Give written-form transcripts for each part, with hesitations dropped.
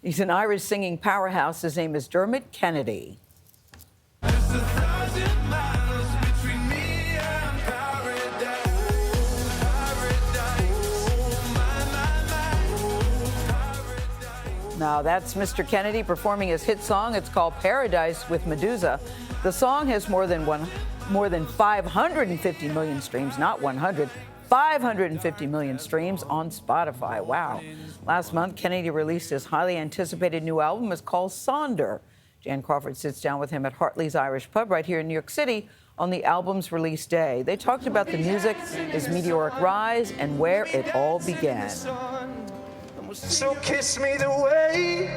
He's an Irish singing powerhouse. His name is Dermot Kennedy. Now that's Mr. Kennedy performing his hit song. It's called Paradise with Medusa. The song has more than 550 million streams, not 100, 550 million streams on Spotify. Wow. Last month, Kennedy released his highly anticipated new album. It's called Sonder. Jan Crawford sits down with him at Hartley's Irish Pub right here in New York City on the album's release day. They talked about the music, his meteoric rise, and where it all began. So kiss me the way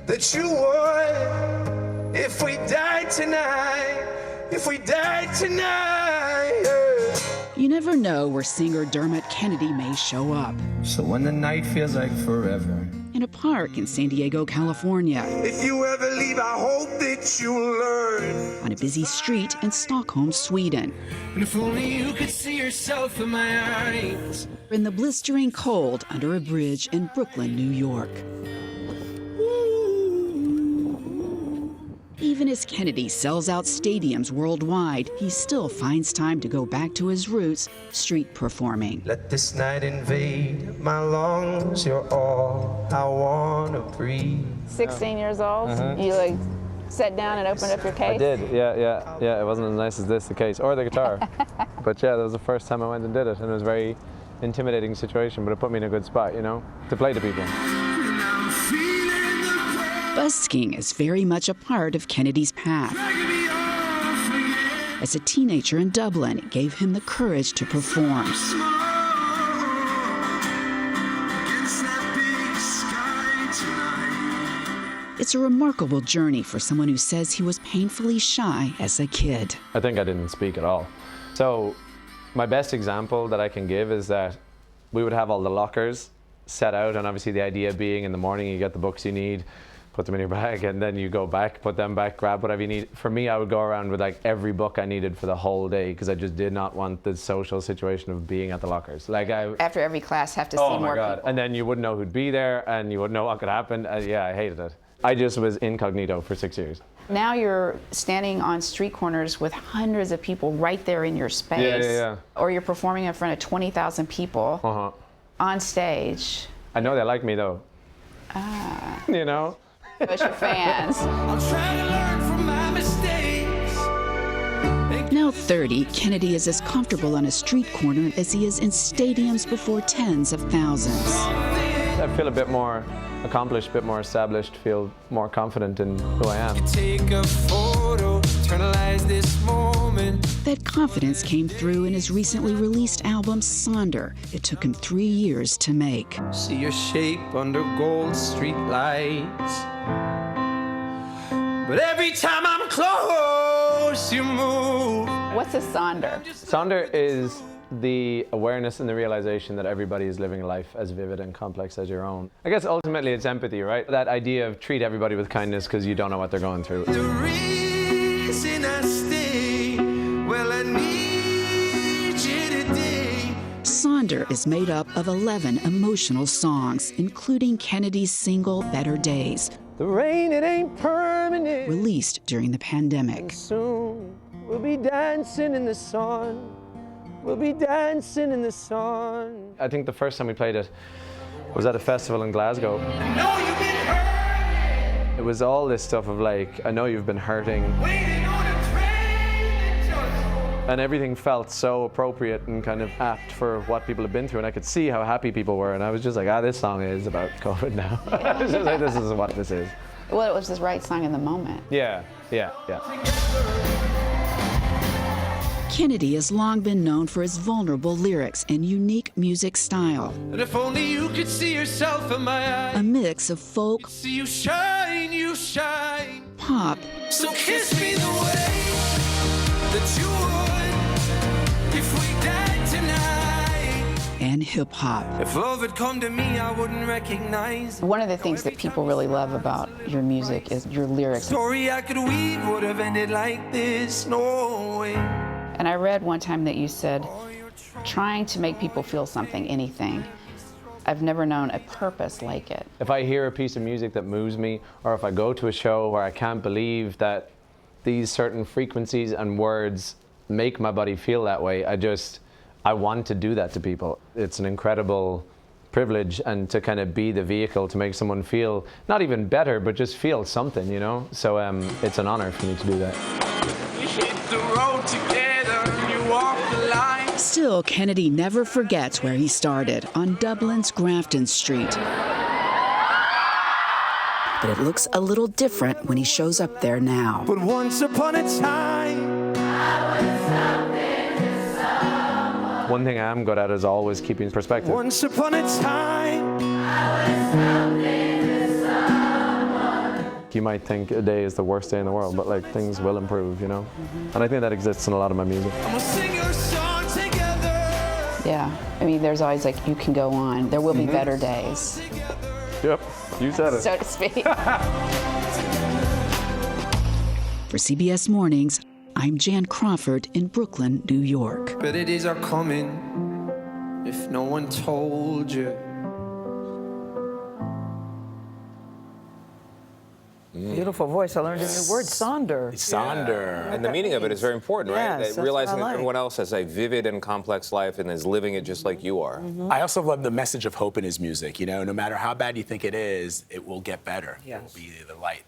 that you would if we died tonight, if we died tonight. Yeah. You never know where singer Dermot Kennedy may show up. So when the night feels like forever. In a park in San Diego, California. If you ever leave, I hope that you learn. On a busy street in Stockholm, Sweden. And if only you could see yourself in my eyes. In the blistering cold under a bridge in Brooklyn, New York. Even as Kennedy sells out stadiums worldwide, he still finds time to go back to his roots, street performing. Let this night invade my lungs, you're all I wanna breathe. 16 years old, you like sat down and opened up your case? I did, yeah. It wasn't as nice as this, the case, or the guitar. But yeah, that was the first time I went and did it, and it was a very intimidating situation, but it put me in a good spot, you know, to play to people. Busking is very much a part of Kennedy's path. As a teenager in Dublin, it gave him the courage to perform. It's a remarkable journey for someone who says he was painfully shy as a kid. I think I didn't speak at all. So my best example that I can give is that we would have all the lockers set out, and obviously the idea being in the morning you get the books you need, put them in your bag, and then you go back, put them back, grab whatever you need. For me, I would go around with like every book I needed for the whole day because I just did not want the social situation of being at the lockers. Like After every class, have to see more people. And then you wouldn't know who'd be there, and you wouldn't know what could happen. Yeah, I hated it. I just was incognito for 6 years. Now you're standing on street corners with hundreds of people right there in your space. Yeah. Or you're performing in front of 20,000 people on stage. I know they like me though. You know? But your fans. I'm trying to learn from my mistakes. Now 30, Kennedy is as comfortable on a street corner as he is in stadiums before tens of thousands. I feel a bit more accomplished, a bit more established, feel more confident in who I am. Take a photo, eternalize this moment. That confidence came through in his recently released album, Sonder. It took him 3 years to make. See your shape under gold street lights. But every time I'm close, you move. What's a Sonder? Sonder is the awareness and the realization that everybody is living a life as vivid and complex as your own. I guess ultimately it's empathy, right? That idea of treat everybody with kindness because you don't know what they're going through. The reason I stay, well, I need you today. Sonder is made up of 11 emotional songs, including Kennedy's single, Better Days, The rain, it ain't permanent. released during the pandemic. Soon we'll be dancing in the sun. We'll be dancing in the sun. I think the first time we played it was at a festival in Glasgow. No, you've been hurt. It was all this stuff of like, I know you've been hurting. Waiting on a train. And everything felt so appropriate and kind of apt for what people have been through. And I could see how happy people were. And I was just like, this song is about COVID now. I was just like, this is what this is. Well, it was the right song in the moment. Yeah. Kennedy has long been known for his vulnerable lyrics and unique music style. And if only you could see yourself in my eyes. A mix of folk, See you shine, pop, So kiss me the way that you would if we died tonight. and hip-hop. If love had come to me, I wouldn't recognize. One of the things that people really love about your music is your lyrics. Story I could weave would have ended like this, no way. And I read one time that you said, trying to make people feel something, anything, I've never known a purpose like it. If I hear a piece of music that moves me, or if I go to a show where I can't believe that these certain frequencies and words make my body feel that way, I want to do that to people. It's an incredible privilege, and to kind of be the vehicle to make someone feel not even better, but just feel something, you know? So it's an honor for me to do that. We hit the road together, you walk the line. Still, Kennedy never forgets where he started, on Dublin's Grafton Street. But it looks a little different when he shows up there now. But once upon a time, One thing I am good at is always keeping perspective. once upon a time, You might think a day is the worst day in the world, but like things will improve, you know? And I think that exists in a lot of my music. and we'll sing your song together. Yeah, I mean, there's always like, you can go on. There will be better days, Yep, you said it. so to speak. For CBS Mornings, I'm Jan Crawford in Brooklyn, New York. Better days are coming if no one told you. Beautiful voice. I learned a new word, Sonder. Sonder. And the meaning of it is very important, right? Yes, That that's realizing what I that like. everyone else has a vivid and complex life and is living it just like you are. I also love the message of hope in his music. You know, no matter how bad you think it is, it will get better. It Yes. will be the light.